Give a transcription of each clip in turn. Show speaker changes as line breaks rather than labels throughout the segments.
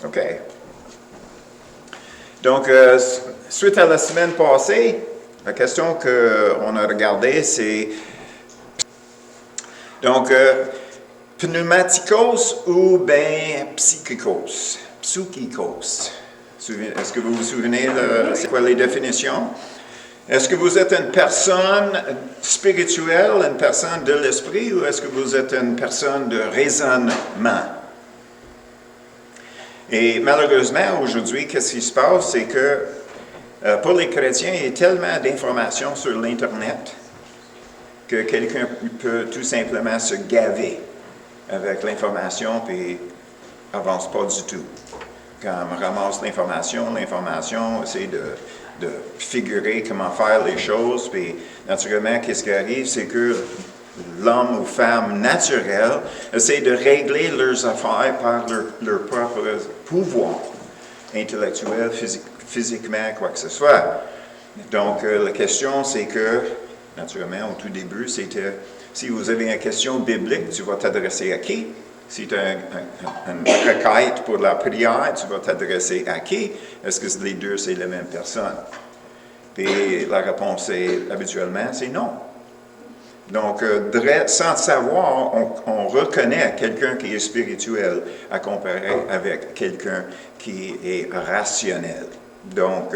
OK. Donc, suite à la semaine passée, la question qu'on a regardée, c'est donc pneumatikos ou bien psychikos? Psychikos. Est-ce que vous vous souvenez de c'est quoi les définitions? Est-ce que vous êtes une personne spirituelle, une personne de l'esprit, ou est-ce que vous êtes une personne de raisonnement? Et malheureusement, aujourd'hui, qu'est-ce qui se passe? C'est que pour les chrétiens, il y a tellement d'informations sur l'Internet que quelqu'un peut tout simplement se gaver avec l'information puis avance pas du tout. Quand on ramasse l'information essaie de figurer comment faire les choses, puis naturellement, qu'est-ce qui arrive, c'est que l'homme ou femme naturelle essaie de régler leurs affaires par leur propre pouvoir intellectuel, physiquement, quoi que ce soit. Donc, la question, c'est que, naturellement, au tout début, c'était, si vous avez une question biblique, tu vas t'adresser à qui? Si tu as une requête pour la prière, tu vas t'adresser à qui? Est-ce que les deux, c'est la même personne? Puis la réponse, habituellement, c'est non. Donc, sans savoir, on reconnaît quelqu'un qui est spirituel à comparer avec quelqu'un qui est rationnel. Donc,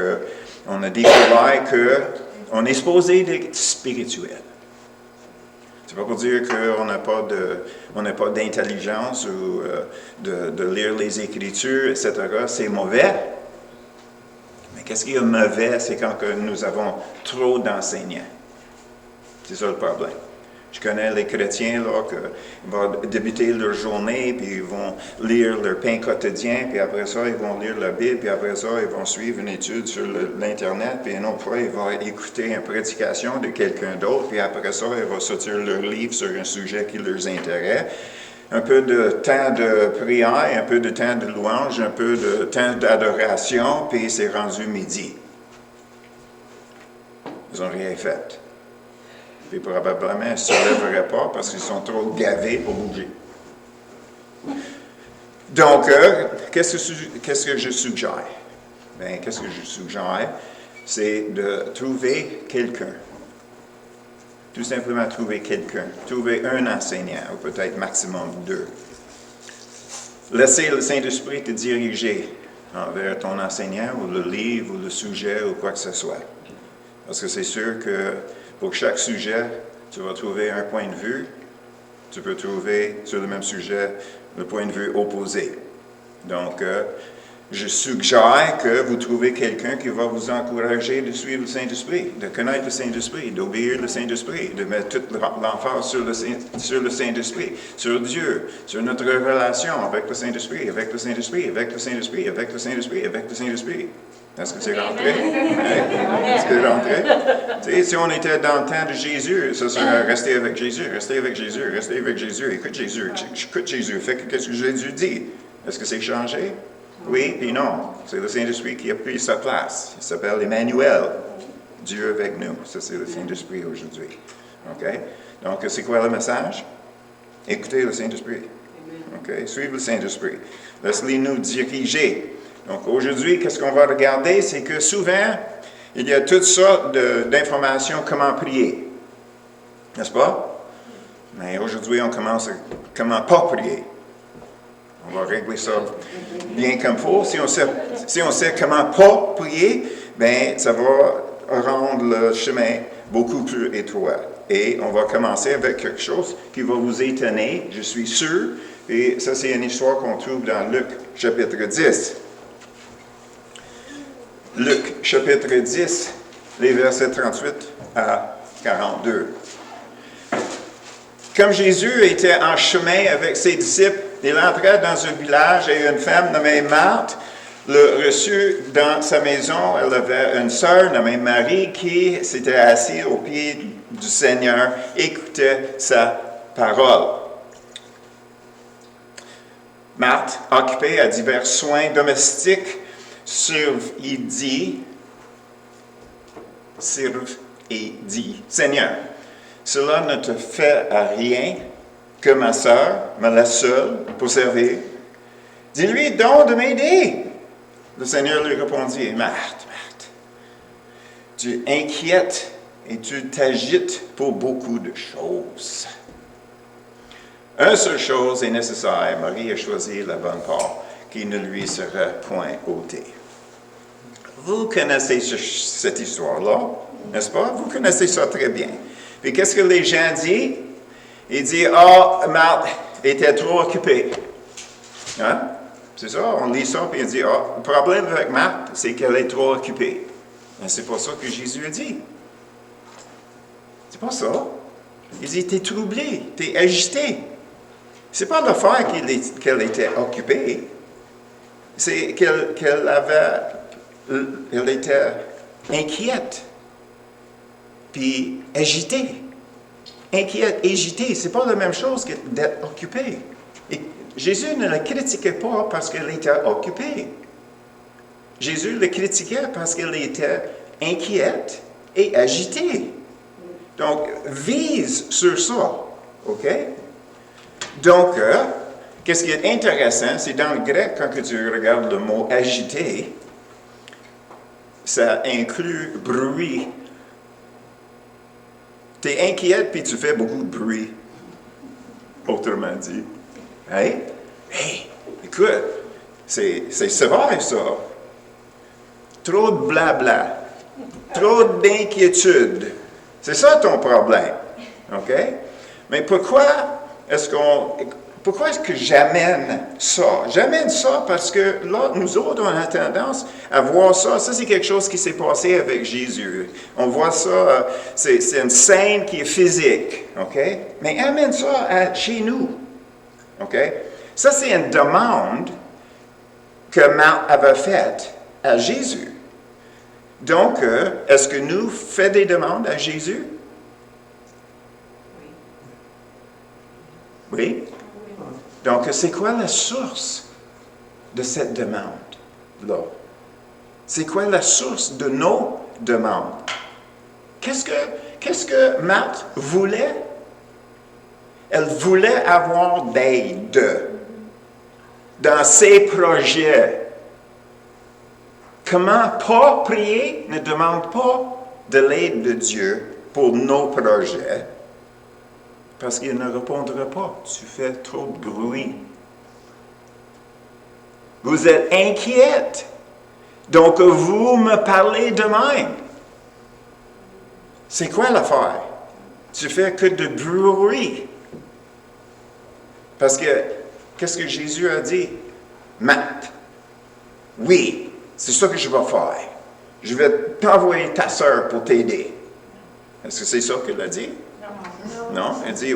on a découvert qu'on est supposé être spirituel. C'est pas pour dire qu'on n'a pas d'intelligence ou de lire les Écritures, etc. C'est mauvais. Mais qu'est-ce qui est mauvais? C'est quand nous avons trop d'enseignants. C'est ça le problème. Je connais les chrétiens là, qui vont débuter leur journée, puis ils vont lire leur pain quotidien, puis après ça, ils vont lire la Bible, puis après ça, ils vont suivre une étude sur l'Internet, puis une autre fois, ils vont écouter une prédication de quelqu'un d'autre, puis après ça, ils vont sortir leur livre sur un sujet qui leur intéresse. Un peu de temps de prière, un peu de temps de louange, un peu de temps d'adoration, puis c'est rendu midi. Ils n'ont rien fait. Puis probablement, ils ne se lèveraient pas parce qu'ils sont trop gavés pour bouger. Donc, qu'est-ce que je suggère? Bien, qu'est-ce que je suggère? C'est de trouver quelqu'un. Tout simplement trouver quelqu'un. Trouver un enseignant, ou peut-être maximum deux. Laissez le Saint-Esprit te diriger envers ton enseignant, ou le livre, ou le sujet, ou quoi que ce soit. Parce que c'est sûr que pour chaque sujet, tu vas trouver un point de vue. Tu peux trouver sur le même sujet le point de vue opposé. Donc, je suggère que vous trouvez quelqu'un qui va vous encourager de suivre le Saint-Esprit, de connaître le Saint-Esprit, d'obéir le Saint-Esprit, de mettre toute l'emphase sur le Saint-Esprit, sur Dieu, sur notre relation avec le Saint-Esprit, avec le Saint-Esprit, avec le Saint-Esprit, avec le Saint-Esprit, avec le Saint-Esprit. Est-ce que c'est rentré? Est-ce que c'est rentré? Tu sais, si on était dans le temps de Jésus, ça serait rester avec Jésus, rester avec Jésus, rester avec Jésus, écoute Jésus, fais ce que Jésus dit. Est-ce que c'est changé? Oui et non. C'est le Saint-Esprit qui a pris sa place. Il s'appelle Emmanuel, Dieu avec nous. Ça, c'est le Saint-Esprit aujourd'hui. OK? Donc, c'est quoi le message? Écoutez le Saint-Esprit. OK? Suivez le Saint-Esprit. Laissez-les nous diriger. Donc, aujourd'hui, qu'est-ce qu'on va regarder? C'est que souvent, il y a toutes sortes d'informations comment prier. N'est-ce pas? Mais aujourd'hui, on commence à comment pas prier. On va régler ça bien comme il faut. Si on sait comment pas prier, bien, ça va rendre le chemin beaucoup plus étroit. Et on va commencer avec quelque chose qui va vous étonner, je suis sûr. Et ça, c'est une histoire qu'on trouve dans Luc, chapitre 10. Luc, chapitre 10, les versets 38 à 42. Comme Jésus était en chemin avec ses disciples, il entrait dans un village et une femme nommée Marthe le reçut dans sa maison. Elle avait une sœur nommée Marie qui s'était assise aux pieds du Seigneur, écoutait sa parole. Marthe, occupée à divers soins domestiques, serve et dit, Seigneur, cela ne te fait à rien que ma sœur me laisse seule pour servir. Dis-lui donc de m'aider. Le Seigneur lui répondit, Marthe, Marthe, tu inquiètes et tu t'agites pour beaucoup de choses. Une seule chose est nécessaire. Marie a choisi la bonne part qui ne lui sera point ôtée. Vous connaissez cette histoire-là, n'est-ce pas? Vous connaissez ça très bien. Puis qu'est-ce que les gens disent? Ils disent, Marthe était trop occupée. Hein? C'est ça, on lit ça, puis on dit, le problème avec Marthe, c'est qu'elle est trop occupée. Mais c'est pas ça que Jésus a dit. C'est pas ça. Il dit, t'es troublé, t'es agité. C'est pas l'affaire qu'elle était occupée. C'est qu'elle était inquiète, puis agitée. Inquiète, agitée, c'est pas la même chose que d'être occupée. Et Jésus ne la critiquait pas parce qu'elle était occupée. Jésus la critiquait parce qu'elle était inquiète et agitée. Donc, vise sur ça, OK? Donc, qu'est-ce qui est intéressant, c'est dans le grec, quand tu regardes le mot agité, ça inclut bruit. Tu es inquiète puis tu fais beaucoup de bruit, autrement dit. Hey, écoute, c'est sévère ça. Trop de blabla, trop d'inquiétude. C'est ça ton problème, OK? Mais pourquoi est-ce que j'amène ça? J'amène ça parce que là, nous autres, on a tendance à voir ça. Ça, c'est quelque chose qui s'est passé avec Jésus. On voit ça, c'est une scène qui est physique, OK? Mais amène ça chez nous, OK? Ça, c'est une demande que Marthe avait faite à Jésus. Donc, est-ce que nous faisons des demandes à Jésus? Oui? Donc, c'est quoi la source de cette demande-là? C'est quoi la source de nos demandes? Qu'est-ce que Marthe voulait? Elle voulait avoir d'aide dans ses projets. Comment pas prier ne demande pas de l'aide de Dieu pour nos projets, parce qu'il ne répondra pas. Tu fais trop de bruit. Vous êtes inquiète, donc vous me parlez de même. C'est quoi l'affaire? Tu fais que de bruit. Parce que, qu'est-ce que Jésus a dit? Marthe, oui. C'est ça que je vais faire. Je vais t'envoyer ta sœur pour t'aider. Est-ce que c'est ça qu'elle a dit? Non. Elle dit,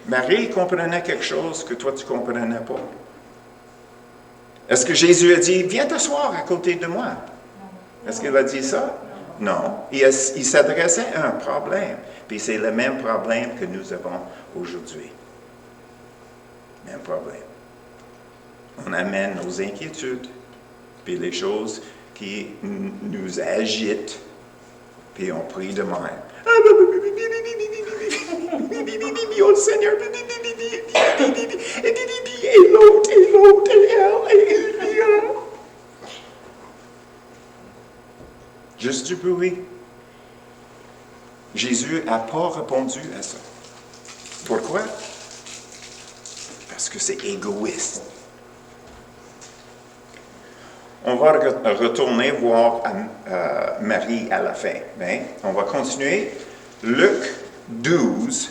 Marie comprenait quelque chose que toi tu ne comprenais pas. Est-ce que Jésus a dit, viens t'asseoir à côté de moi? Est-ce qu'il a dit ça? Non. Il s'adressait à un problème. Puis c'est le même problème que nous avons aujourd'hui. Même problème. On amène nos inquiétudes, puis les choses qui nous agitent, puis on prie de même. Oh Seigneur, et l'autre, et elle. Juste du bruit. Jésus n'a pas répondu à ça. Pourquoi? Parce que c'est égoïste. On va retourner voir Marie à la fin. Bien, on va continuer. Luc 12,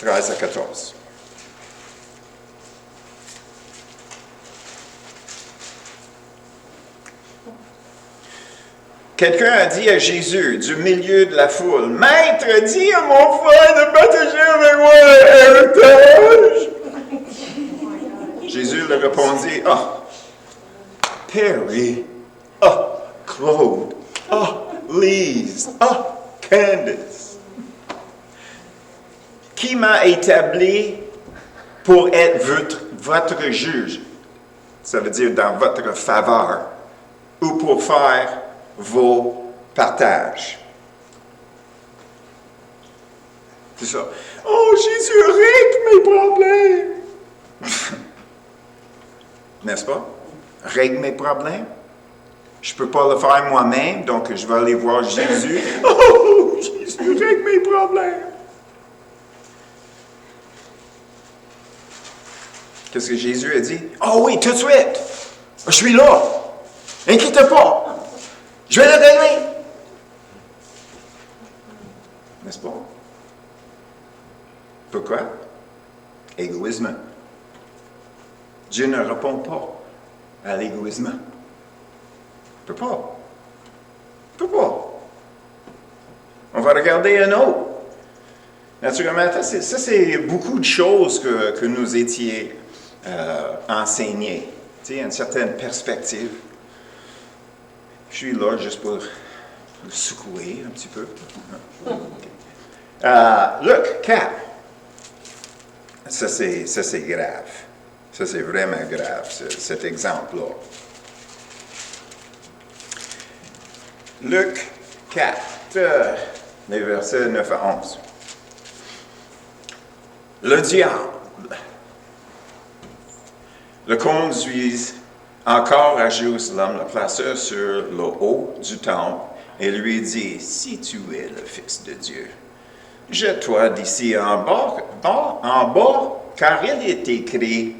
13 à 14. Quelqu'un a dit à Jésus, du milieu de la foule, « Maître, dis à mon frère de partager avec moi l'héritage. » Jésus leur répondit, Perry, Claude, Lise, Candace. Qui m'a établi pour être votre juge? Ça veut dire dans votre faveur, ou pour faire vos partages. C'est ça. Oh, Jésus règle mes problèmes. n'est-ce pas? Règle mes problèmes. Je ne peux pas le faire moi-même, donc je vais aller voir Jésus. Oh, Jésus, règle mes problèmes. Qu'est-ce que Jésus a dit? Oh oui, tout de suite. Je suis là. Inquiète pas. Je vais le régler. N'est-ce pas? Pourquoi? Égoïsme. Dieu ne répond pas à l'égoïsme. Il ne peut pas. Il ne peut pas. On va regarder un autre. Naturellement, ça, c'est beaucoup de choses que nous étions enseignés. Tu sais, une certaine perspective. Je suis là juste pour le secouer un petit peu. Luc 4. Ça, c'est grave. Ça, c'est vraiment grave, cet exemple-là. Luc 4, les versets 9 à 11. Le diable le conduit encore à Jérusalem, le plaça sur le haut du temple et lui dit, « Si tu es le Fils de Dieu, jette-toi d'ici en bas, car il est écrit,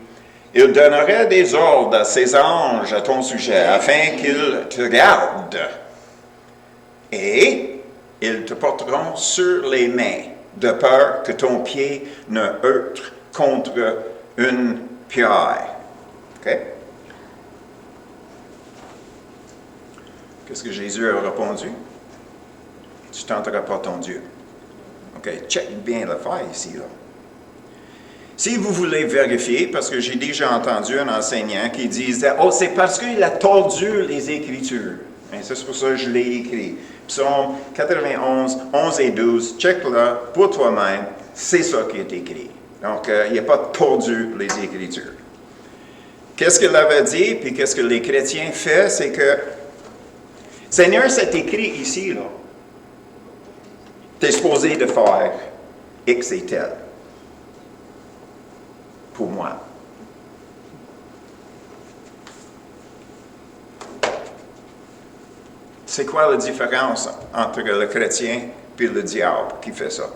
il donnerait des ordres à ses anges à ton sujet, afin qu'ils te gardent. Et ils te porteront sur les mains, de peur que ton pied ne heurte contre une pierre. » OK? Qu'est-ce que Jésus a répondu? Tu ne tenteras pas ton Dieu. OK, check bien l'affaire ici, là. Si vous voulez vérifier, parce que j'ai déjà entendu un enseignant qui disait, « Oh, c'est parce qu'il a tordu les Écritures. » Et c'est pour ça que je l'ai écrit. Psaume 91, 11 et 12, check-le pour toi-même, c'est ça qui est écrit. Donc, il n'a pas tordu les Écritures. Qu'est-ce qu'il avait dit, puis qu'est-ce que les chrétiens font, c'est que, Seigneur, c'est écrit ici, là. Tu es supposé de faire X et tel. Pour moi. C'est quoi la différence entre le chrétien et le diable qui fait ça?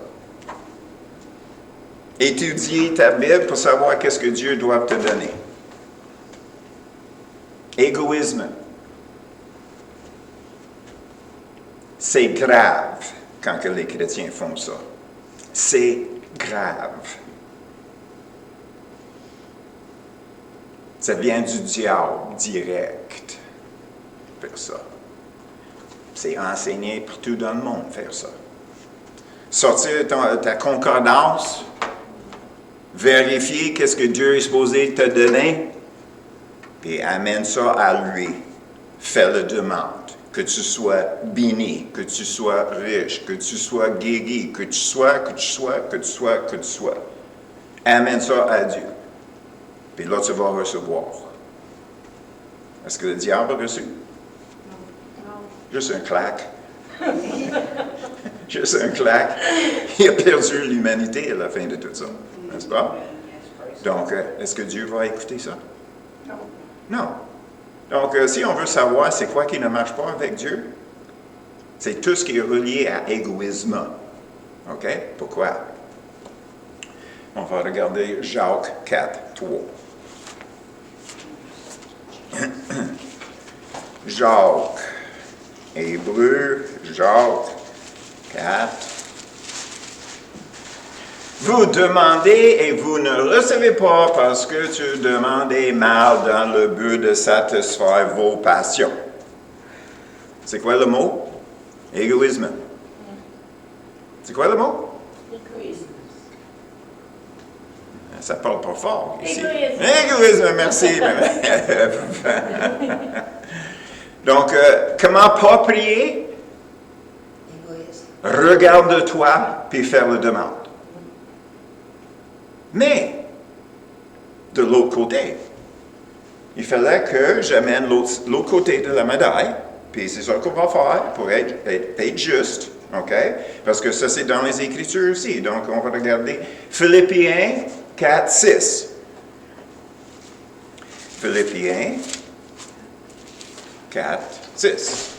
Étudier ta Bible pour savoir qu'est-ce que Dieu doit te donner. Égoïsme. C'est grave quand que les chrétiens font ça. C'est grave. Ça vient du diable direct, faire ça. C'est enseigné partout dans le monde, faire ça. Sortir ta concordance, vérifier qu'est-ce que Dieu est supposé te donner, puis amène ça à lui. Fais la demande. Que tu sois béni, que tu sois riche, que tu sois guéri, que tu sois. Amène ça à Dieu. Puis là, tu vas recevoir. Est-ce que le diable a reçu?
Non.
Juste un claque. Juste un claque. Il a perdu l'humanité à la fin de tout ça. N'est-ce pas? Donc, est-ce que Dieu va écouter ça?
Non.
Non. Donc, si on veut savoir c'est quoi qui ne marche pas avec Dieu, c'est tout ce qui est relié à égoïsme. OK? Pourquoi? On va regarder Jacques 4, 3. Jacques, Hébreu, Jacques 4. Vous demandez et vous ne recevez pas parce que tu demandez mal dans le but de satisfaire vos passions. C'est quoi le mot? Égoïsme. C'est quoi le mot?
Égoïsme.
Ça parle pas fort ici.
Égoïsme.
Égoïsme, merci. Donc, comment pas prier?
Égoïsme.
Regarde-toi puis faire la demande. Mais, de l'autre côté, il fallait que j'amène l'autre côté de la médaille, puis c'est ça qu'on va faire pour être juste, OK? Parce que ça, c'est dans les Écritures aussi. Donc, on va regarder Philippiens 4, 6. Philippiens 4, 6.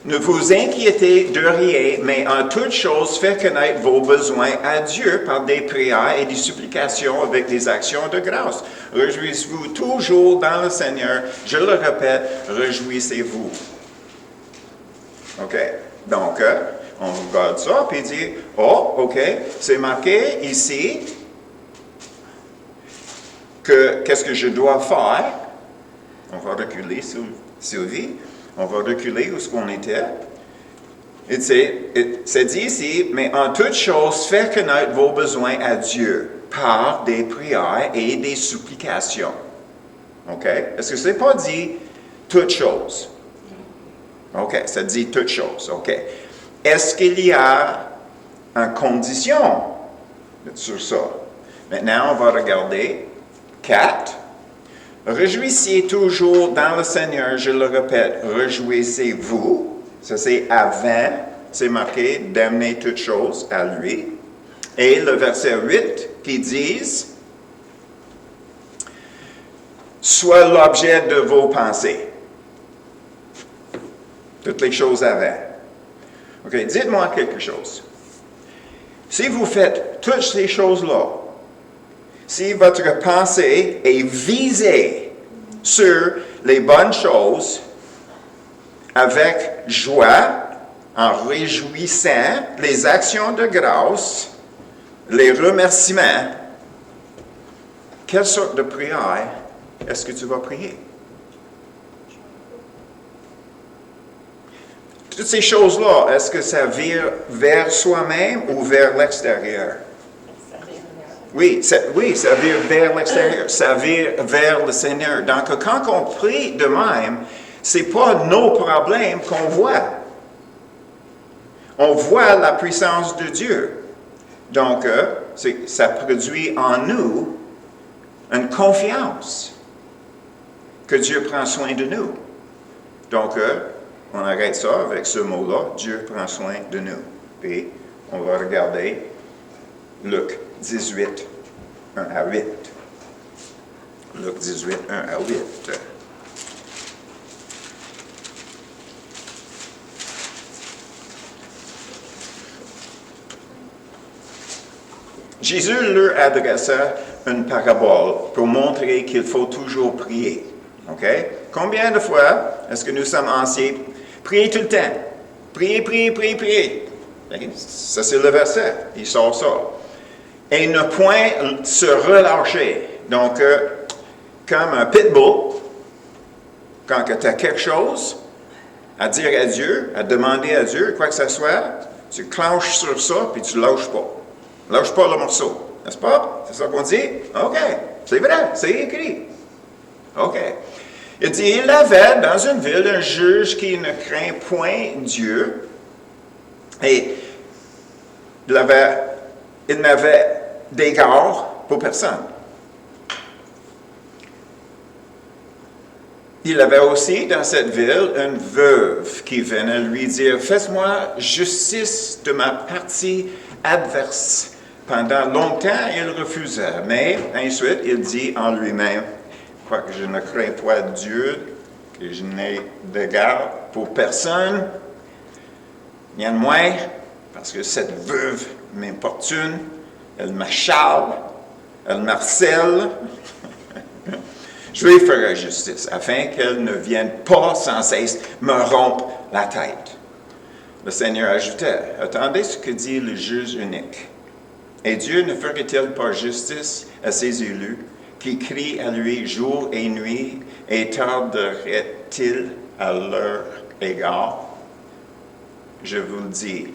Ne vous inquiétez de rien, mais en toute chose, faites connaître vos besoins à Dieu par des prières et des supplications avec des actions de grâce. Réjouissez-vous toujours dans le Seigneur. Je le répète, réjouissez-vous. OK. Donc, on regarde ça, puis il dit, oh, OK, c'est marqué ici que qu'est-ce que je dois faire. On va reculer, Sylvie. On va reculer où est-ce qu'on était. C'est dit ici, mais en toute chose, faites connaître vos besoins à Dieu par des prières et des supplications. OK? Est-ce que ce n'est pas dit toutes choses? OK, ça dit toutes choses. OK. Est-ce qu'il y a une condition sur ça? Maintenant, on va regarder 4. Réjouissez toujours dans le Seigneur, je le répète, réjouissez-vous. Ça, c'est avant, c'est marqué d'amener toutes choses à lui. Et le verset 8 qui dit, soit l'objet de vos pensées. Toutes les choses avant. OK, dites-moi quelque chose. Si vous faites toutes ces choses-là, si votre pensée est visée sur les bonnes choses, avec joie, en réjouissant les actions de grâce, les remerciements, quelle sorte de prière est-ce que tu vas prier? Toutes ces choses-là, est-ce que ça vire vers soi-même ou vers l'extérieur? Oui, ça vire vers l'extérieur, ça vire vers le Seigneur. Donc, quand on prie de même, ce n'est pas nos problèmes qu'on voit. On voit la puissance de Dieu. Donc, ça produit en nous une confiance que Dieu prend soin de nous. Donc, on arrête ça avec ce mot-là, Dieu prend soin de nous. Puis, on va regarder Luc 18, 1 à 8. Luc 18, 1 à 8. Jésus leur adressa une parabole pour montrer qu'il faut toujours prier. OK? Combien de fois est-ce que nous sommes anciens? Priez tout le temps. Priez, priez, priez, priez. Ça, c'est le verset. Il sort ça. Et ne point se relâcher. Donc, comme un pitbull, quand tu as quelque chose à dire à Dieu, à demander à Dieu, quoi que ce soit, tu clenches sur ça, puis tu ne lâches pas. Lâche pas le morceau. N'est-ce pas? C'est ça qu'on dit? OK. C'est vrai. C'est écrit. OK. Il dit, il avait dans une ville un juge qui ne craint point Dieu. Et il n'avait d'égard pour personne. Il avait aussi dans cette ville une veuve qui venait lui dire, fais-moi justice de ma partie adverse. Pendant longtemps, il refusa, mais ensuite, il dit en lui-même, quoique je ne crains pas Dieu, que je n'ai d'égard pour personne, rien de moins, parce que cette veuve m'importune, elle m'acharne, elle m'harcèle. Je lui ferai justice, afin qu'elle ne vienne pas sans cesse me rompre la tête. Le Seigneur ajoutait, attendez ce que dit le juge unique. Et Dieu ne ferait-il pas justice à ses élus, qui crient à lui jour et nuit, et tarderait-il à leur égard? Je vous le dis,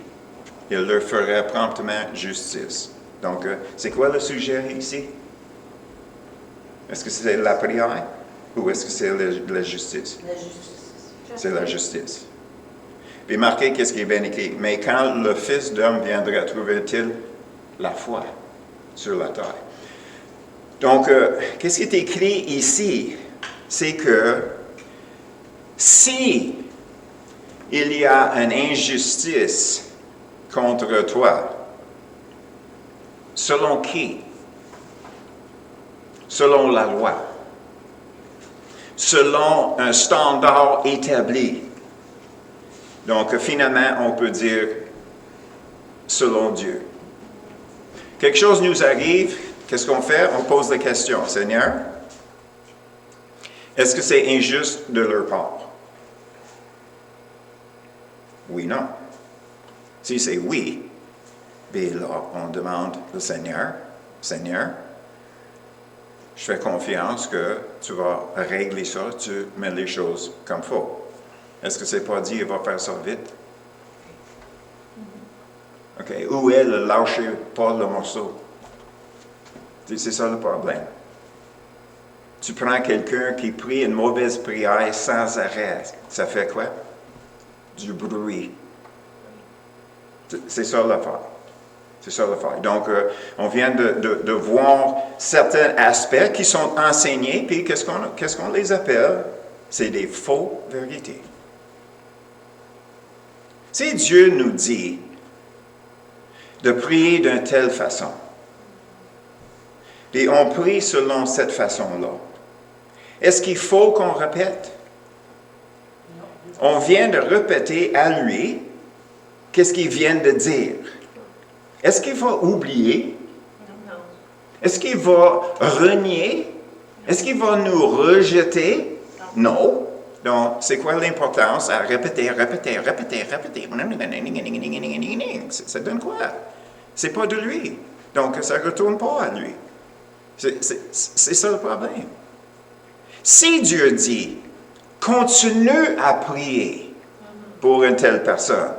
il leur ferait promptement justice. Donc, c'est quoi le sujet ici? Est-ce que c'est la prière ou est-ce que c'est la justice?
La justice.
C'est la justice. Puis marquez qu'est-ce qui est bien écrit. Mais quand le Fils d'homme viendra, trouverait-il la foi sur la terre? Donc, qu'est-ce qui est écrit ici? C'est que si il y a une injustice contre toi, selon qui? Selon la loi. selon un standard établi. Donc, finalement, on peut dire selon Dieu. Quelque chose nous arrive, qu'est-ce qu'on fait? On pose la question, Seigneur, est-ce que c'est injuste de leur part? Oui, non. Si c'est oui, bien là, on demande au Seigneur, Seigneur, je fais confiance que tu vas régler ça, tu mets les choses comme il faut. Est-ce que c'est pas dit, il va faire ça vite? OK. Ou elle ne lâche pas le morceau. C'est ça le problème. Tu prends quelqu'un qui prie une mauvaise prière sans arrêt. Ça fait quoi? Du bruit. C'est ça l'affaire. C'est ça l'affaire. Donc, on vient de voir certains aspects qui sont enseignés, puis qu'est-ce qu'on les appelle? C'est des faux vérités. Si Dieu nous dit de prier d'une telle façon, et on prie selon cette façon-là, est-ce qu'il faut qu'on répète? On vient de répéter à lui qu'est-ce qu'il vient de dire. Est-ce qu'il va oublier?
Non.
Est-ce qu'il va renier? Est-ce qu'il va nous rejeter? Non. Donc, c'est quoi l'importance à répéter? Ça donne quoi? C'est pas de lui. Donc, ça ne retourne pas à lui. C'est ça le problème. Si Dieu dit, continue à prier pour une telle personne,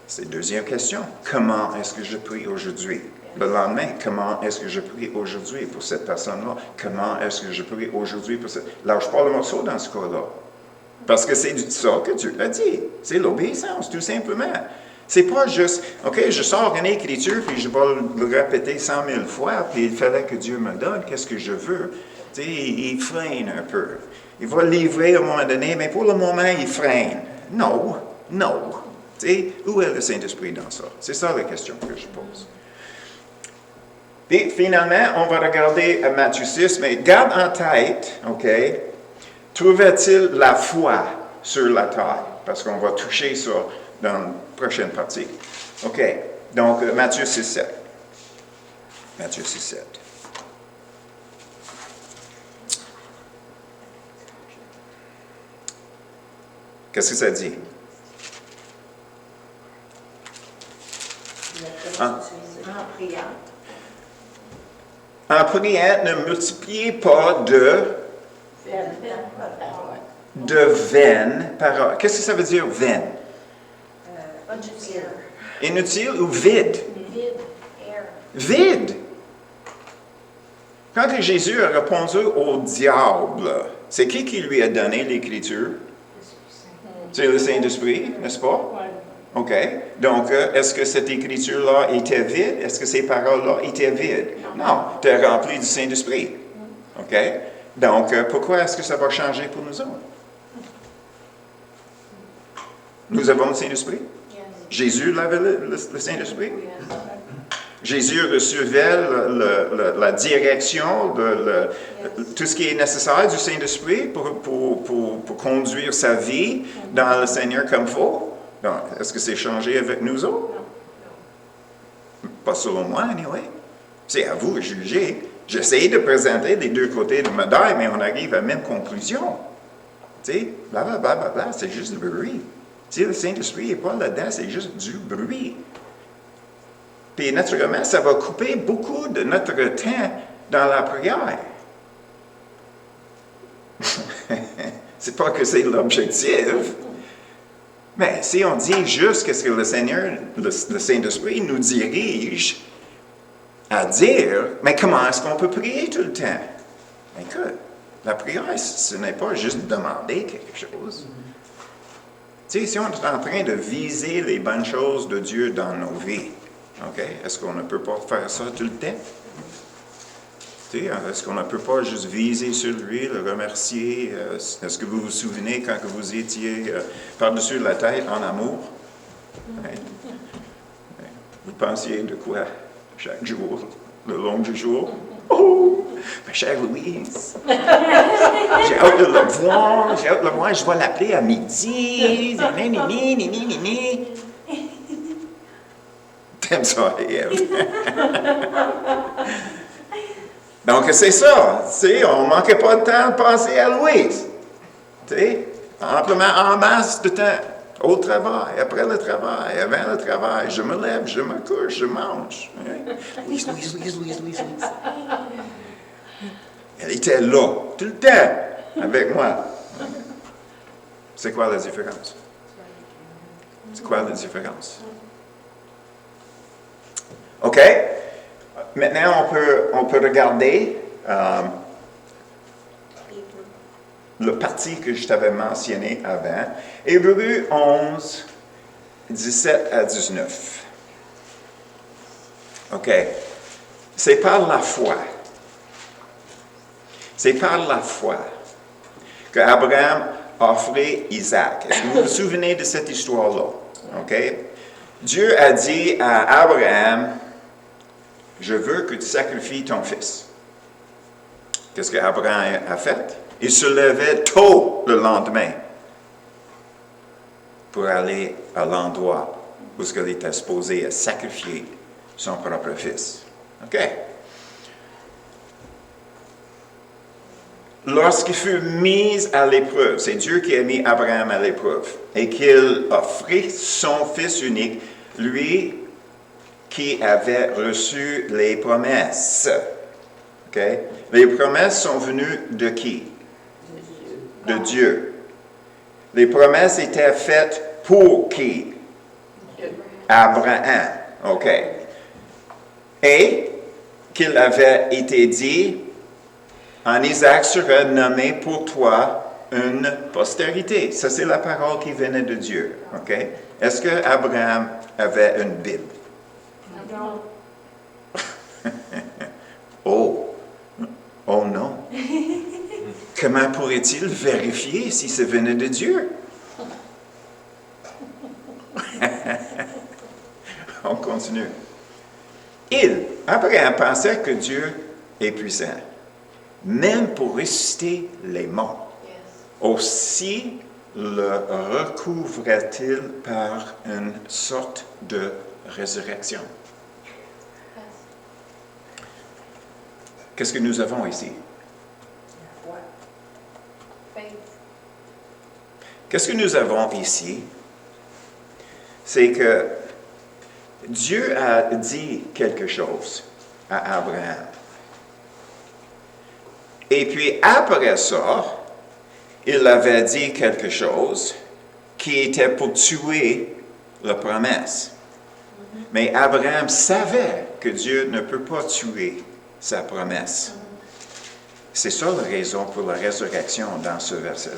c'est la deuxième question. Comment est-ce que je prie aujourd'hui? Le lendemain, comment est-ce que je prie aujourd'hui pour cette personne-là? Comment est-ce que je prie aujourd'hui pour cette... Lâche pas le morceau dans ce cas-là. Parce que c'est ça que Dieu a dit. C'est l'obéissance, tout simplement. C'est pas juste, OK, je sors une écriture, puis je vais le répéter 100 000 fois, puis il fallait que Dieu me donne qu'est-ce que je veux. Tu sais, il freine un peu. Il va livrer à un moment donné, mais pour le moment, il freine. Non. Tu sais, où est le Saint-Esprit dans ça? C'est ça la question que je pose. Et finalement, on va regarder Matthieu 6, mais garde en tête, OK, trouvait-il la foi sur la terre? Parce qu'on va toucher ça dans la prochaine partie. OK, donc Matthieu 6, 7. Matthieu 6, 7. Qu'est-ce que ça dit?
En priant.
En priant, ne multipliez pas de vaines paroles. Qu'est-ce que ça veut dire, vaine?
Inutile.
Inutile ou vide?
Vide. Air.
Vide. Quand que Jésus a répondu au diable, c'est qui lui a donné l'Écriture? C'est le Saint-Esprit, n'est-ce pas? OK. Donc, est-ce que cette écriture-là était vide? Est-ce que ces paroles-là étaient vides? Non. Tu es rempli du Saint-Esprit. OK? Donc, pourquoi est-ce que ça va changer pour nous autres? Nous avons le Saint-Esprit? Jésus avait le Saint-Esprit? Jésus recevait la direction, tout ce qui est nécessaire du Saint-Esprit pour conduire sa vie dans le Seigneur comme il faut. Donc, est-ce que c'est changé avec nous autres? Pas selon moi, anyway. C'est à vous de juger. J'essaie de présenter les deux côtés de la médaille, mais on arrive à la même conclusion. Tu sais, blablabla, c'est juste du bruit. Tu sais, le Saint-Esprit n'est pas là-dedans, c'est juste du bruit. Puis, naturellement, ça va couper beaucoup de notre temps dans la prière. C'est pas que c'est l'objectif. Mais si on dit juste ce que le Seigneur, le Saint-Esprit nous dirige à dire, mais comment est-ce qu'on peut prier tout le temps? Écoute, la prière, ce n'est pas juste demander quelque chose. Tu sais, si on est en train de viser les bonnes choses de Dieu dans nos vies, OK, est-ce qu'on ne peut pas faire ça tout le temps? Tu sais, est-ce qu'on ne peut pas juste viser sur lui, le remercier? Est-ce que vous vous souvenez quand vous étiez par-dessus la tête en amour? Ouais. Vous pensiez de quoi chaque jour, le long du jour? Oh, ma chère Louise, j'ai hâte de le voir, je vais l'appeler à midi. Ni. T'aimes ça, Ève? Donc, c'est ça. On ne manquait pas de temps de penser à Louise. Amplement en masse de temps. Au travail, après le travail, avant le travail. Je me lève, je me couche, je mange. Louise. Elle était là, tout le temps, avec moi. C'est quoi la différence? C'est quoi la différence? OK. Maintenant, on peut regarder le parti que je t'avais mentionné avant. Hébreux 11, 17 à 19. OK. C'est par la foi. C'est par la foi qu'Abraham a offré Isaac. Est-ce que vous vous souvenez de cette histoire-là? OK? Dieu a dit à Abraham, je veux que tu sacrifies ton fils. Qu'est-ce qu'Abraham a fait? Il se levait tôt le lendemain pour aller à l'endroit où il était supposé sacrifier son propre fils. OK? Lorsqu'il fut mis à l'épreuve, c'est Dieu qui a mis Abraham à l'épreuve, et qu'il offrit son fils unique, lui qui avait reçu les promesses. OK? Les promesses sont venues de qui? De Dieu. Les promesses étaient faites pour qui? Abraham. OK. Et qu'il avait été dit, en Isaac sera nommé pour toi une postérité. Ça, c'est la parole qui venait de Dieu. OK? Est-ce que Abraham avait une Bible?
Non.
Oh non. Comment pourrait-il vérifier si ça venait de Dieu? On continue. Abraham pensait que Dieu est puissant, même pour ressusciter les morts.
Yes.
Aussi le recouvrait-il par une sorte de résurrection. Qu'est-ce que nous avons ici?
La foi. Faith.
Qu'est-ce que nous avons ici? C'est que Dieu a dit quelque chose à Abraham. Et puis après ça, il avait dit quelque chose qui était pour tuer la promesse. Mais Abraham savait que Dieu ne peut pas tuer sa promesse. C'est ça la raison pour la résurrection dans ce verset-là.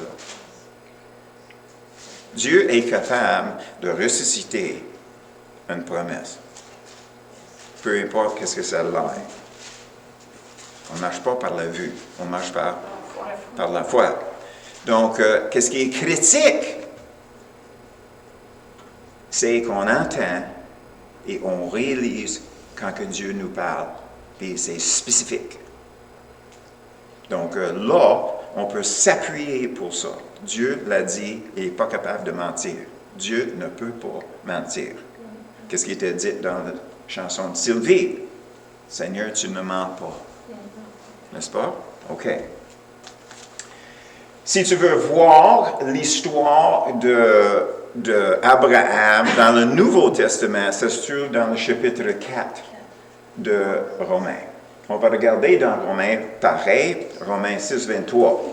Dieu est capable de ressusciter une promesse. Peu importe qu'est-ce que ça a l'air. On ne marche pas par la vue, on marche par la foi. Donc, qu'est-ce qui est critique? C'est qu'on entend et on réalise quand que Dieu nous parle, et c'est spécifique. Donc là, on peut s'appuyer pour ça. Dieu l'a dit, il n'est pas capable de mentir. Dieu ne peut pas mentir. Qu'est-ce qui était dit dans la chanson de Sylvie? Seigneur, tu ne mens pas. N'est-ce pas? OK. Si tu veux voir l'histoire de Abraham dans le Nouveau Testament, ça se trouve dans le chapitre 4 de Romains. On va regarder dans Romains, pareil, Romains 6, 23.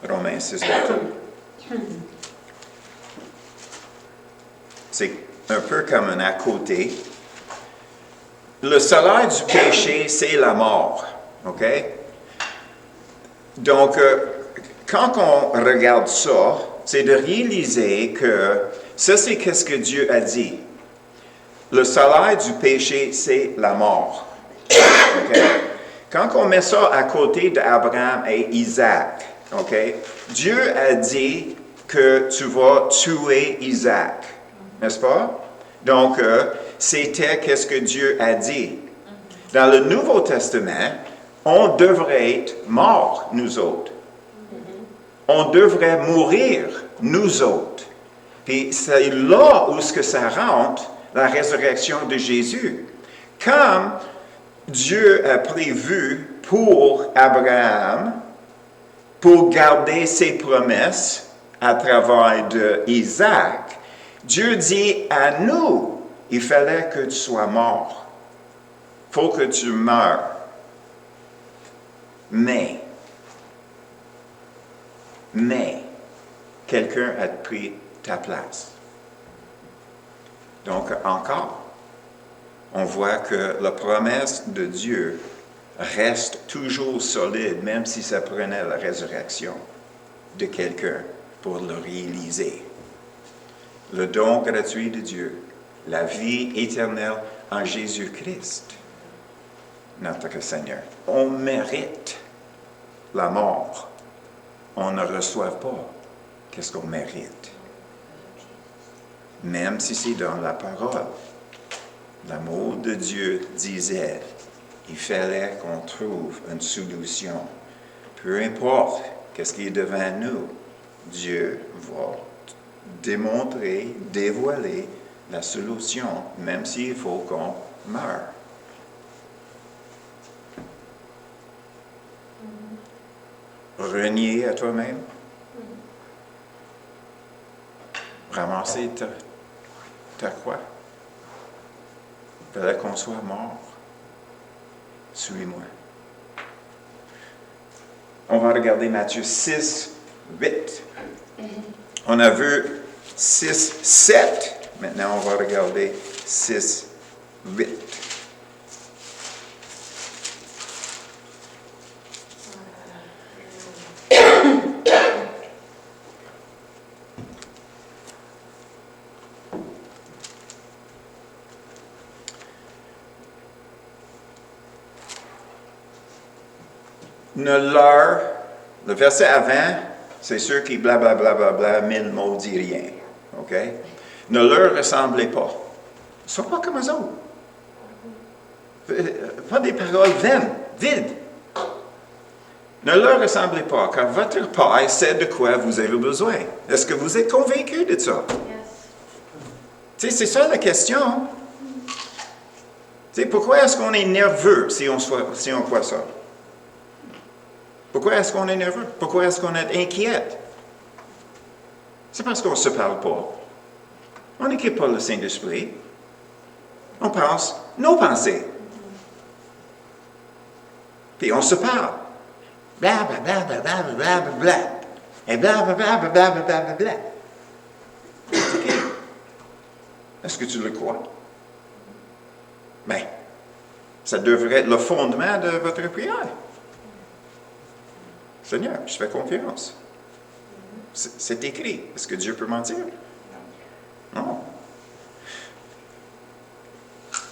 Romains 6, 23. C'est un peu comme un à côté. Le salaire du péché, c'est la mort. OK? Donc, quand on regarde ça, c'est de réaliser que ça, c'est qu'est-ce que Dieu a dit. Le salaire du péché, c'est la mort. Okay? Quand on met ça à côté d'Abraham et Isaac, okay, Dieu a dit que tu vas tuer Isaac. N'est-ce pas? Donc, c'était qu'est-ce que Dieu a dit. Dans le Nouveau Testament, on devrait être morts, nous autres. On devrait mourir, nous autres. Puis c'est là où ce que ça rentre, la résurrection de Jésus. Comme Dieu a prévu pour Abraham, pour garder ses promesses à travers d'Isaac, Dieu dit à nous, il fallait que tu sois mort. Il faut que tu meurs. Mais, quelqu'un a pris ta place. Donc, encore, on voit que la promesse de Dieu reste toujours solide, même si ça prenait la résurrection de quelqu'un pour le réaliser. Le don gratuit de Dieu, la vie éternelle en Jésus-Christ, notre Seigneur. On mérite la mort. On ne reçoit pas qu'est-ce qu'on mérite. Même si c'est dans la parole. L'amour de Dieu disait, il fallait qu'on trouve une solution. Peu importe qu'est-ce qui est devant nous, Dieu va démontrer, dévoiler la solution, même s'il faut qu'on meure. Renier à toi-même. Ramasser ta croix. Il fallait qu'on soit mort. Suis-moi. On va regarder Matthieu 6, 8. On a vu 6, 7. Maintenant, on va regarder 6, 8. Le verset avant, c'est ceux qui blablabla, mille mots disent rien. OK? Ne leur ressemblez pas. Ne sois pas comme eux autres. Pas des paroles vaines, vides. Ne leur ressemblez pas, car votre Père sait de quoi vous avez besoin. Est-ce que vous êtes convaincus de ça? Tu sais, c'est ça la question. Tu sais, pourquoi est-ce qu'on est nerveux si on croit ça? Pourquoi est-ce qu'on est nerveux? Pourquoi est-ce qu'on est inquiet? C'est parce qu'on ne se parle pas. On n'équipe pas le Saint-Esprit. On pense nos pensées. Puis on se parle. Bla, bla, bla, bla, bla, bla, bla, bla. Et bla, bla, bla, bla, bla, bla, bla, bla. OK. Est-ce que tu le crois? Bien, ça devrait être le fondement de votre prière. Seigneur, je fais confiance. C'est écrit. Est-ce que Dieu peut mentir? Non.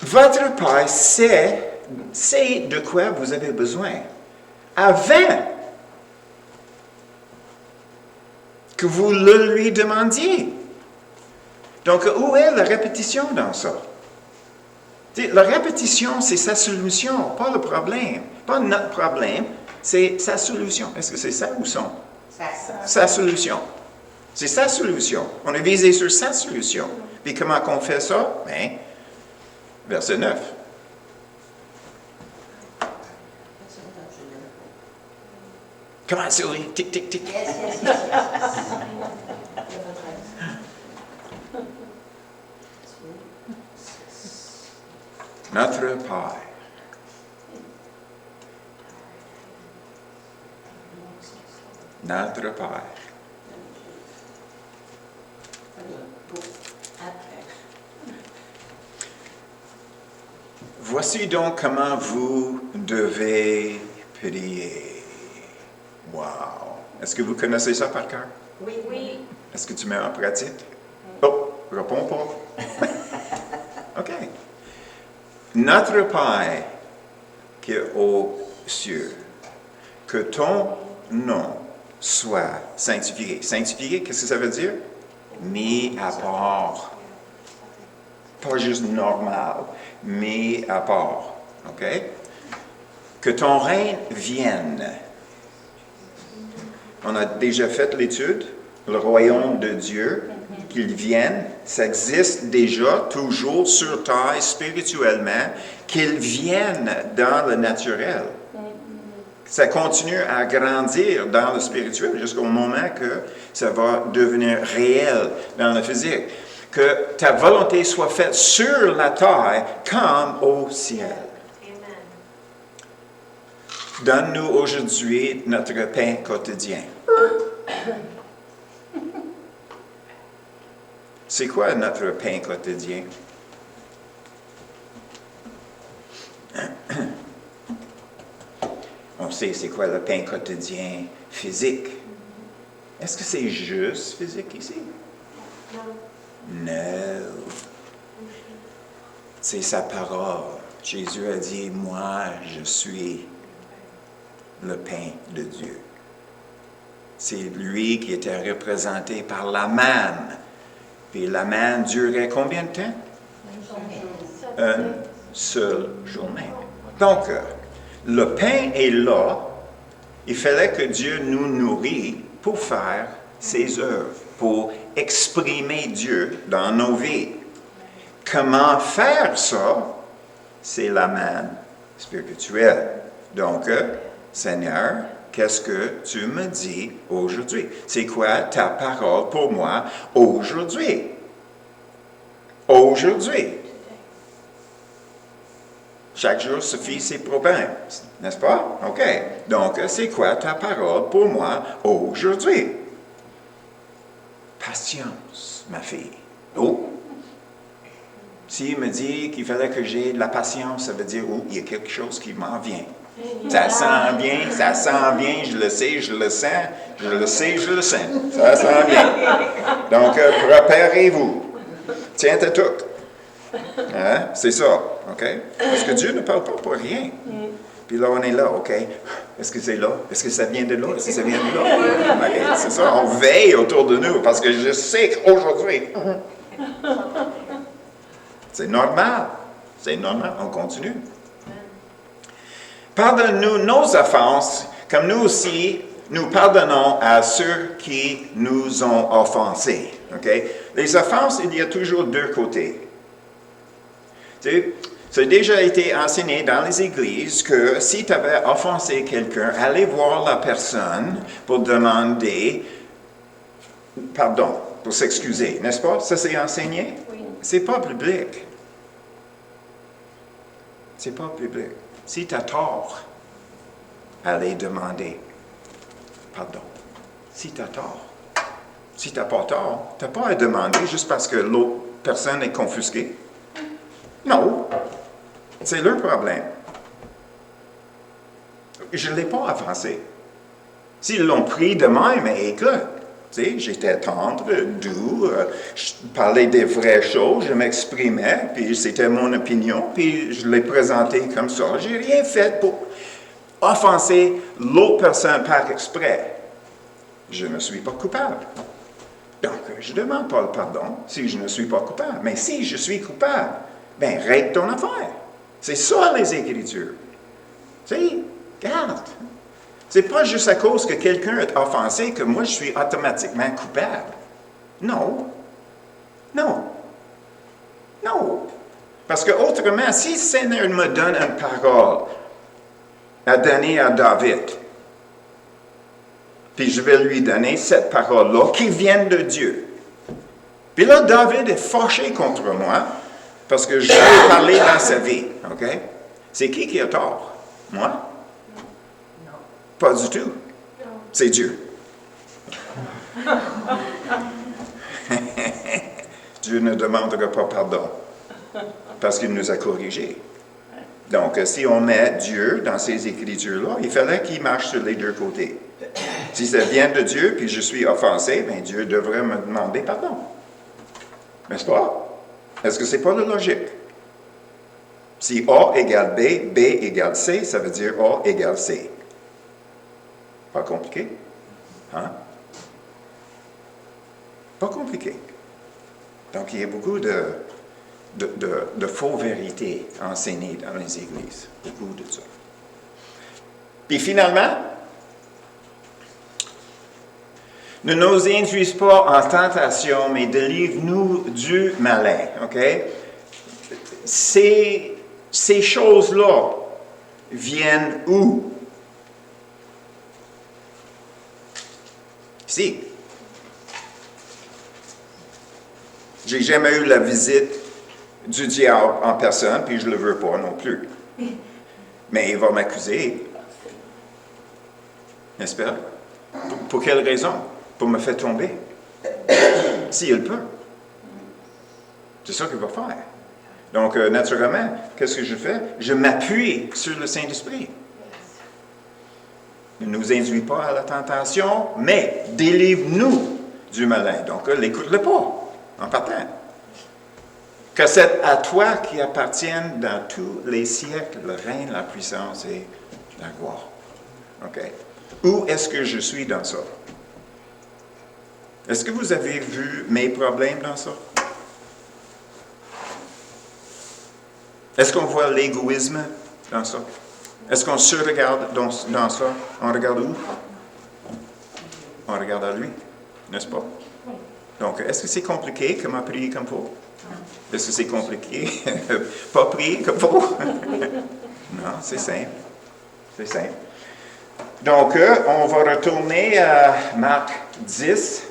Votre Père sait de quoi vous avez besoin avant que vous le lui demandiez. Donc, où est la répétition dans ça? La répétition, c'est sa solution, pas le problème. Pas notre problème, c'est sa solution. Est-ce que c'est ça ou son? Sa solution. C'est sa solution. On est visé sur sa solution. Puis comment on fait ça? Bien, verset 9. Comment ça? Tic, tic, tic. Notre Père. Notre Père. Voici donc comment vous devez prier. Wow! Est-ce que vous connaissez ça par cœur?
Oui.
Est-ce que tu mets en pratique? Oh, réponds pas. OK. Notre Père qui est aux cieux, que ton nom soit sanctifié. Sanctifié, qu'est-ce que ça veut dire? Mis à part. Pas juste normal, mis à part. OK? Que ton règne vienne. On a déjà fait l'étude. Le royaume de Dieu, qu'il vienne, ça existe déjà, toujours sur terre, spirituellement, qu'il vienne dans le naturel. Ça continue à grandir dans le spirituel jusqu'au moment que ça va devenir réel dans le physique. Que ta volonté soit faite sur la terre comme au ciel. Donne-nous aujourd'hui notre pain quotidien. C'est quoi notre pain quotidien? On sait c'est quoi le pain quotidien physique. Est-ce que c'est juste physique ici? Non. C'est sa parole. Jésus a dit, moi, je suis le pain de Dieu. C'est lui qui était représenté par la manne. Puis la manne durait combien de temps? Une seule journée. Donc, le pain est là. Il fallait que Dieu nous nourrit pour faire ses œuvres, pour exprimer Dieu dans nos vies. Comment faire ça? C'est la manne spirituelle. Donc, Seigneur, qu'est-ce que tu me dis aujourd'hui? C'est quoi ta parole pour moi aujourd'hui? Aujourd'hui. Chaque jour suffit ses problèmes, n'est-ce pas? OK. Donc, c'est quoi ta parole pour moi aujourd'hui? Patience, ma fille. Oh! S'il me dit qu'il fallait que j'aie de la patience, ça veut dire, oh, il y a quelque chose qui m'en vient. Ça sent bien, je le sais, je le sens, je le sais, je le sens. Ça sent bien. Donc, préparez-vous. Tiens-toi tout. Hein? C'est ça, OK? Parce que Dieu ne parle pas pour rien. Puis là, on est là, OK? Est-ce que c'est là? Est-ce que ça vient de là? Est-ce que ça vient de là? Okay, c'est ça, on veille autour de nous parce que je sais qu'aujourd'hui, c'est normal. C'est normal, on continue. Pardonne-nous nos offenses, comme nous aussi, nous pardonnons à ceux qui nous ont offensés. Okay? Les offenses, il y a toujours deux côtés. Tu sais, ça a déjà été enseigné dans les églises que si tu avais offensé quelqu'un, allez voir la personne pour demander pardon, pour s'excuser, n'est-ce pas? Ça, c'est enseigné? Oui. C'est pas biblique. C'est pas biblique. Si tu as tort, allez demander pardon. Si tu as tort. Si tu n'as pas tort, tu n'as pas à demander juste parce que l'autre personne est confusquée. Non. C'est leur problème. Je ne l'ai pas offensé. S'ils l'ont pris de même, écoute, tu sais, j'étais tendre, doux, je parlais des vraies choses, je m'exprimais, puis c'était mon opinion, puis je l'ai présenté comme ça. Je n'ai rien fait pour offenser l'autre personne par exprès. Je ne suis pas coupable. Donc, je ne demande pas le pardon si je ne suis pas coupable. Mais si je suis coupable, bien, règle ton affaire. C'est ça, les Écritures. Tu sais, regarde. C'est pas juste à cause que quelqu'un est offensé que moi, je suis automatiquement coupable. Non. Non. Non. Parce que autrement, si le Seigneur me donne une parole à donner à David, puis je vais lui donner cette parole-là qui vient de Dieu. Puis là, David est fâché contre moi parce que je vais parler dans sa vie. OK? C'est qui a tort? Moi? Non. Pas du tout. C'est Dieu. Dieu ne demandera pas pardon parce qu'il nous a corrigés. Donc, si on met Dieu dans ces Écritures-là, il fallait qu'il marche sur les deux côtés. Si ça vient de Dieu, puis je suis offensé, bien Dieu devrait me demander pardon. N'est-ce pas? Est-ce que ce n'est pas la logique? Si A égale B, B égale C, ça veut dire A égale C. Pas compliqué? Hein? Pas compliqué. Donc, il y a beaucoup de faux vérités enseignées dans les églises. Beaucoup de ça. Puis finalement, ne nous induise pas en tentation, mais délivre-nous du malin. OK? Ces choses-là viennent où? Ici. J'ai jamais eu la visite du diable en personne, puis je ne le veux pas non plus. Mais il va m'accuser. N'est-ce pas? Pour quelle raison? Pour me faire tomber. S'il peut. C'est ça qu'il va faire. Donc, naturellement, qu'est-ce que je fais? Je m'appuie sur le Saint-Esprit. Ne nous induis pas à la tentation, mais délivre-nous du malin. Donc, l'écoute-le pas, en partant. Que c'est à toi qui appartienne dans tous les siècles le règne, la puissance et la gloire. OK? Où est-ce que je suis dans ça? Est-ce que vous avez vu mes problèmes dans ça? Est-ce qu'on voit l'égoïsme dans ça? Est-ce qu'on se regarde dans ça? On regarde où? On regarde à lui, n'est-ce pas? Donc, est-ce que c'est compliqué comment prier comme il faut? Est-ce que c'est compliqué? Pas prier comme il faut? Non, c'est simple. C'est simple. Donc, on va retourner à Marc 10,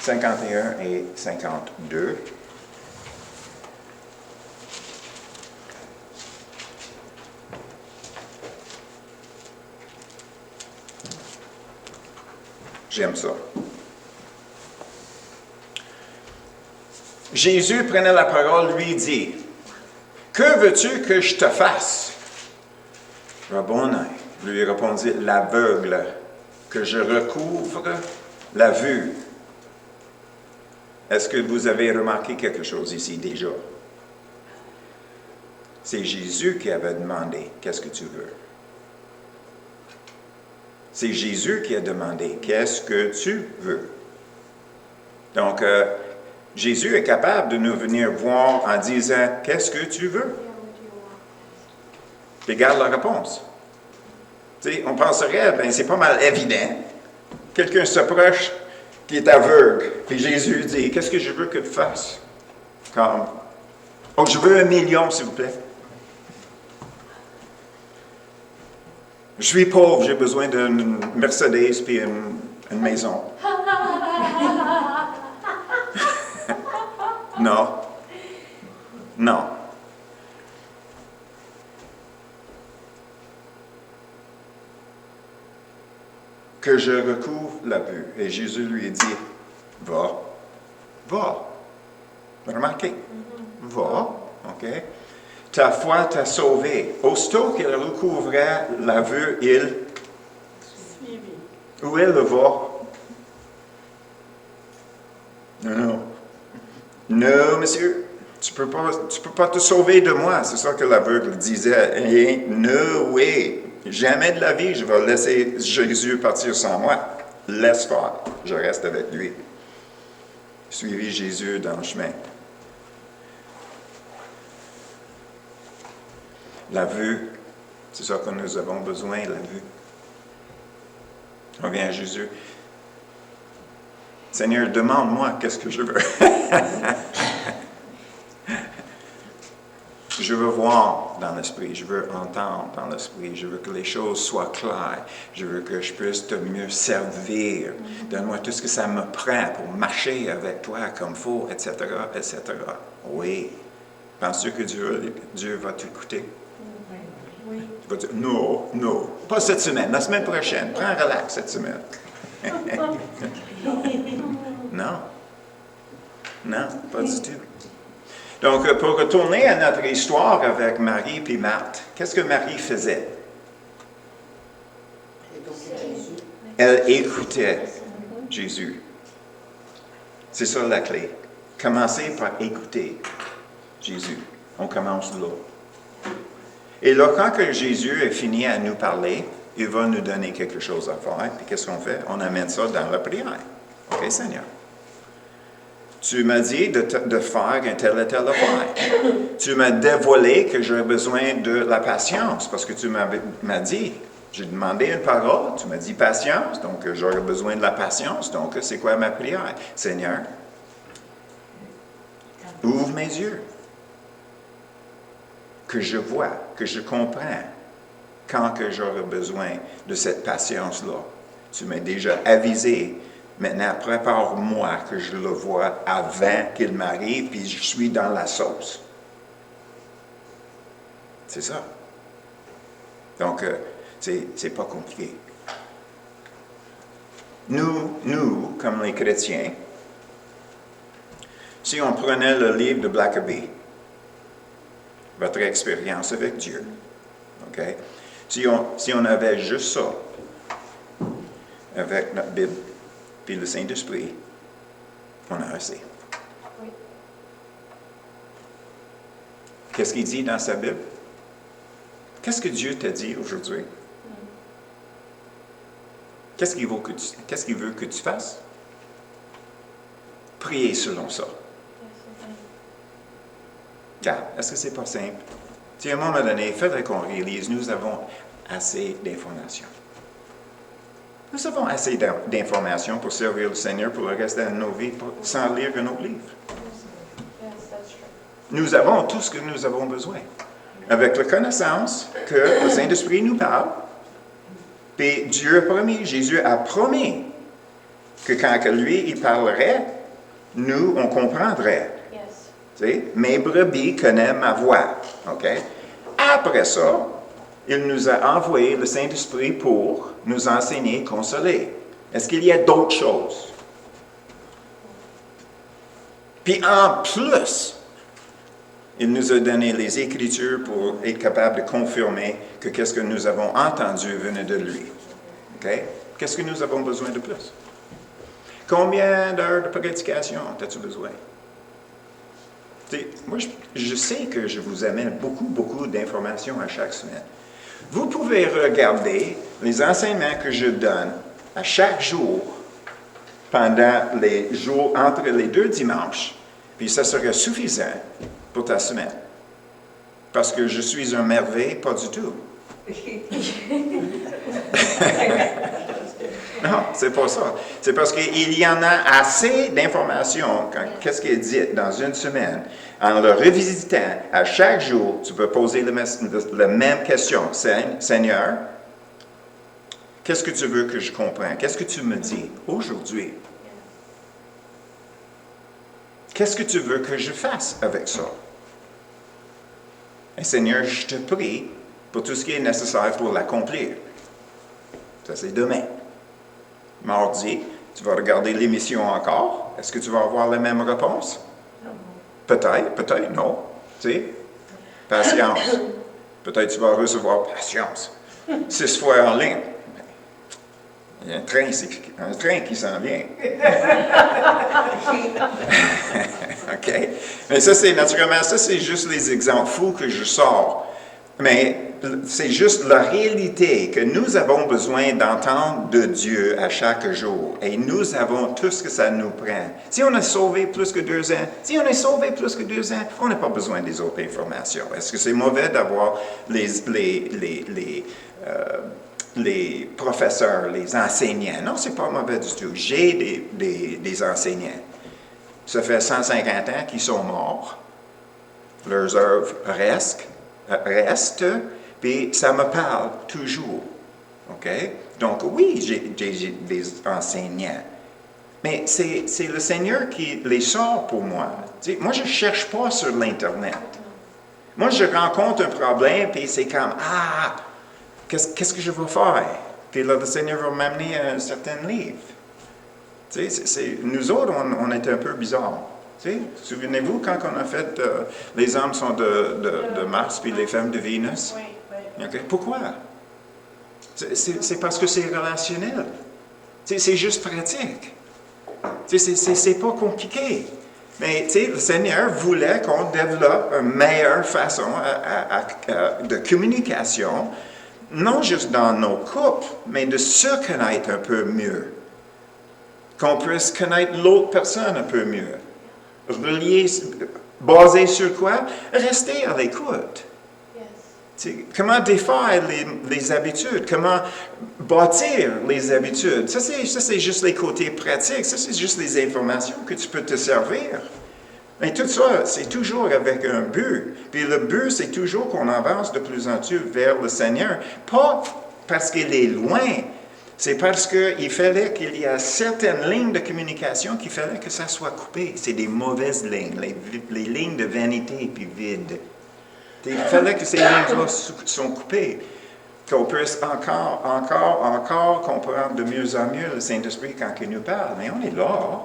51 et 52. J'aime ça. Jésus prenait la parole, lui dit, « Que veux-tu que je te fasse? » Rabboni lui répondit, « L'aveugle, que je recouvre la vue. » Est-ce que vous avez remarqué quelque chose ici déjà? C'est Jésus qui avait demandé, « Qu'est-ce que tu veux? » C'est Jésus qui a demandé, « Qu'est-ce que tu veux? » Donc, Jésus est capable de nous venir voir en disant, « Qu'est-ce que tu veux? » Regarde la réponse. Tu sais, on penserait, ben c'est pas mal évident. Quelqu'un s'approche qui est aveugle, puis Jésus dit, « Qu'est-ce que je veux que tu fasses? » Comme, « Oh, je veux 1 million, s'il vous plaît. » Je suis pauvre, j'ai besoin d'une Mercedes puis une maison. Non. Non. Que je recouvre la vue. Et Jésus lui dit, va. Va. Remarquez. Va. OK? Ta foi t'a sauvé. Aussitôt qu'il recouvrait la vue, il... Où est le va? Non. Non, monsieur, tu peux pas te sauver de moi. C'est ça que l'aveugle disait. Et no way. Jamais de la vie, je vais laisser Jésus partir sans moi. Laisse faire. Je reste avec lui. Suivez Jésus dans le chemin. La vue, c'est ça que nous avons besoin, la vue. On vient à Jésus. Seigneur, demande-moi qu'est-ce que je veux. Je veux voir dans l'esprit, je veux entendre dans l'esprit, je veux que les choses soient claires, je veux que je puisse te mieux servir. Donne-moi tout ce que ça me prend pour marcher avec toi comme il faut, etc., etc. Oui. Penses-tu que Dieu va t'écouter?
Oui.
Tu vas dire, non, non, pas cette semaine, la semaine prochaine. Prends relax cette semaine. Non. Non, pas du tout. Donc, pour retourner à notre histoire avec Marie et Marthe, qu'est-ce que Marie faisait? Elle écoutait Jésus. C'est ça la clé. Commencez par écouter Jésus. On commence là. Et là, quand que Jésus est fini à nous parler, il va nous donner quelque chose à faire. Puis qu'est-ce qu'on fait? On amène ça dans la prière. OK, Seigneur? Tu m'as dit de faire un tel et tel affaire. Tu m'as dévoilé que j'aurais besoin de la patience parce que tu m'as dit. J'ai demandé une parole, tu m'as dit patience, donc j'aurais besoin de la patience. Donc, c'est quoi ma prière? Seigneur, ouvre mes yeux, que je vois, que je comprends quand que j'aurai besoin de cette patience-là. Tu m'as déjà avisé. Maintenant, prépare-moi que je le vois avant qu'il m'arrive, puis je suis dans la sauce. C'est ça. Donc, c'est pas compliqué. Nous, comme les chrétiens, si on prenait le livre de Blackaby, votre expérience avec Dieu, OK? Si on avait juste ça, avec notre Bible, puis le Saint-Esprit, on a assez.
Oui.
Qu'est-ce qu'il dit dans sa Bible? Qu'est-ce que Dieu t'a dit aujourd'hui? Qu'est-ce qu'il veut que tu fasses? Prier selon ça. Regarde, est-ce que c'est pas simple? Si à un moment donné, il faudrait qu'on réalise, nous avons assez d'informations. Nous avons assez d'informations pour servir le Seigneur pour le reste de nos vies sans lire un autre livre. Nous avons tout ce que nous avons besoin. Avec la connaissance que le Saint-Esprit nous parle, puis Dieu a promis, Jésus a promis que quand que lui, il parlerait, nous, on comprendrait.
Yes.
Tu sais, mes brebis connaissent ma voix. OK? Après ça, il nous a envoyé le Saint-Esprit pour nous enseigner, consoler. Est-ce qu'il y a d'autres choses? Puis en plus, il nous a donné les Écritures pour être capable de confirmer que qu'est-ce que nous avons entendu venait de lui. OK? Qu'est-ce que nous avons besoin de plus? Combien d'heures de prédication as-tu besoin? Moi, je sais que je vous amène beaucoup d'informations à chaque semaine. Vous pouvez regarder les enseignements que je donne à chaque jour pendant les jours entre les 2 dimanches, puis ça serait suffisant pour ta semaine. Parce que je suis un merveille, pas du tout. Non, c'est pas ça. C'est parce qu'il y en a assez d'informations. Qu'est-ce qui est dit dans une semaine? En le revisitant à chaque jour, tu peux poser la même question. Seigneur, qu'est-ce que tu veux que je comprenne? Qu'est-ce que tu me dis aujourd'hui? Qu'est-ce que tu veux que je fasse avec ça? Et Seigneur, je te prie pour tout ce qui est nécessaire pour l'accomplir. Ça, c'est demain. Mardi, tu vas regarder l'émission encore. Est-ce que tu vas avoir la même réponse? Peut-être, non. Tu sais, patience. Peut-être tu vas recevoir patience. 6 fois en ligne. Il y a un train qui s'en vient. OK? Mais ça, c'est juste les exemples fous que je sors. Mais c'est juste la réalité que nous avons besoin d'entendre de Dieu à chaque jour. Et nous avons tout ce que ça nous prend. Si on a sauvé plus que 2 ans, on n'a pas besoin des autres informations. Est-ce que c'est mauvais d'avoir les professeurs, les enseignants? Non, c'est pas mauvais du tout. J'ai des enseignants. Ça fait 150 ans qu'ils sont morts. Leurs œuvres restent, puis ça me parle toujours. OK? Donc, oui, j'ai des enseignants. Mais c'est le Seigneur qui les sort pour moi. Tu sais, moi, je ne cherche pas sur l'Internet. Moi, je rencontre un problème, puis c'est comme, qu'est-ce que je vais faire? Puis là, le Seigneur va m'amener à un certain livre. Tu sais, nous autres, on est un peu bizarres. Tu sais, souvenez-vous quand on a fait les hommes sont de Mars puis les femmes de Vénus?
Oui.
Okay. Pourquoi? C'est parce que c'est relationnel. Tu sais, c'est juste pratique. Tu sais, c'est pas compliqué. Mais tu sais, le Seigneur voulait qu'on développe une meilleure façon de communication, non juste dans nos couples, mais de se connaître un peu mieux. Qu'on puisse connaître l'autre personne un peu mieux. relié, basé sur quoi? Restez à l'écoute. Comment défaire les habitudes? Comment bâtir les habitudes? Ça, c'est juste les côtés pratiques. Ça, c'est juste les informations que tu peux te servir. Mais tout ça, c'est toujours avec un but. Puis le but, c'est toujours qu'on avance de plus en plus vers le Seigneur. Pas parce qu'il est loin. C'est parce qu'il fallait qu'il y ait certaines lignes de communication qu'il fallait que ça soit coupé. C'est des mauvaises lignes, les lignes de vanité puis vides. Il fallait que ces lignes-là soient coupées, qu'on puisse encore comprendre de mieux en mieux le Saint-Esprit quand il nous parle. Mais on est là.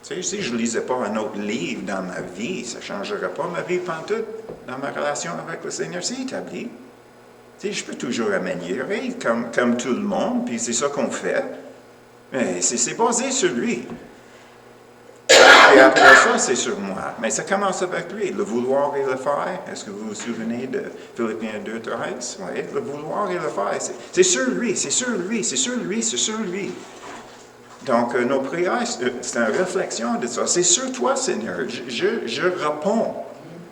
Tu sais, si je ne lisais pas un autre livre dans ma vie, ça ne changerait pas ma vie pantoute dans ma relation avec le Seigneur. C'est établi. Tu sais, je peux toujours améliorer comme tout le monde, puis c'est ça qu'on fait. Mais c'est basé sur lui. Et après ça, c'est sur moi. Mais ça commence avec lui, le vouloir et le faire. Est-ce que vous vous souvenez de Philippiens 2:13? Oui, le vouloir et le faire. C'est sur lui, c'est sur lui, c'est sur lui, c'est sur lui. Donc, nos prières, c'est une réflexion de ça. C'est sur toi, Seigneur. Je réponds.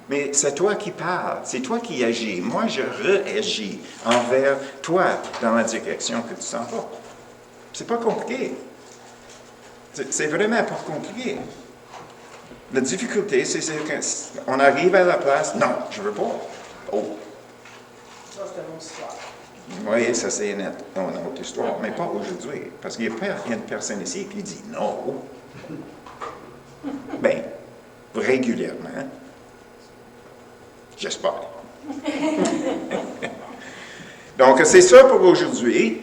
Mais c'est toi qui parles, c'est toi qui agis. Moi, je réagis envers toi dans la direction que tu s'en vas. C'est pas compliqué. C'est vraiment pas compliqué. La difficulté, c'est qu'on arrive à la place, non, je veux pas. Oh.
Ça, c'est une autre histoire.
Oui, ça c'est une autre histoire, mais pas aujourd'hui. Parce qu'il n'y a pas une personne ici qui dit non. Bien, régulièrement. J'espère. Donc, c'est ça pour aujourd'hui.